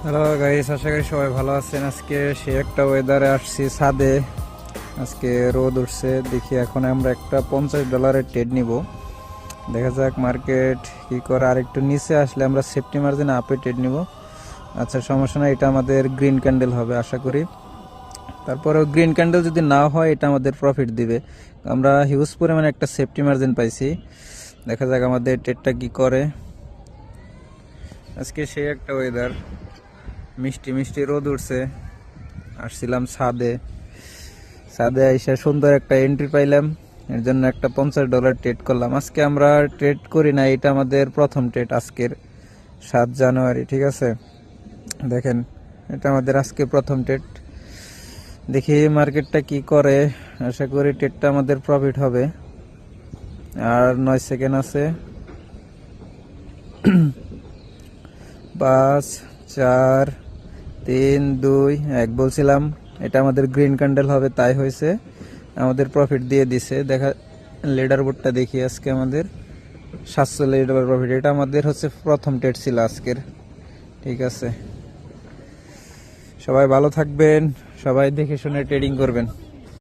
Hello guys, আশা করি সবাই ভালো আছেন। আজকে সে একটা ওয়েদারে আসছি ছাদে। আজকে রোদ উঠছে, দেখি এখন আমরা একটা $50 ট্রেড নিব। দেখা যাক মার্কেট কি করে। আর একটু নিচে আসলে আমরা সেফটি মার্জিন আপে ট্রেড নিব। আচ্ছা, সমস্যা না, এটা আমাদের গ্রিন ক্যান্ডেল হবে আশা করি। তারপরেও গ্রিন ক্যান্ডেল যদি না হয় এটা আমাদের প্রফিট দিবে। আমরা হিউজ পরিমাণে একটা সেফটি মার্জিন পাইছি। দেখা যাক আমাদের ট্রেডটা কি করে। আজকে সে একটা ওয়েদার, মিষ্টি মিষ্টি রোদ উঠছে। আসছিলাম ছাদে, ছাদে এসে সুন্দর একটা এন্ট্রি পাইলাম। এর জন্য একটা $50 ট্রেড করলাম। আজকে আমরা ট্রেড করি না, এটা আমাদের প্রথম ট্রেড আজকের 7 জানুয়ারি। ঠিক আছে, দেখেন এটা আমাদের আজকে প্রথম ট্রেড। দেখি মার্কেটটা কি করে। আশা করি ট্রেডটা আমাদের প্রফিট হবে। আর 9 সেকেন্ড আছে। 5 4 3 2 1 বলছিলাম। এটা আমাদের গ্রিন ক্যান্ডেল হবে, তাই হয়েছে, আমাদের প্রফিট দিয়ে দিছে। দেখা লিডার বোর্ডটা দেখি, আজকে আমাদের 700 প্রফিট। এটা আমাদের হচ্ছে প্রথম ট্রেড ছিল আজকের। ঠিক আছে, সবাই ভালো থাকবেন, সবাই দেখে শুনে ট্রেডিং করবেন।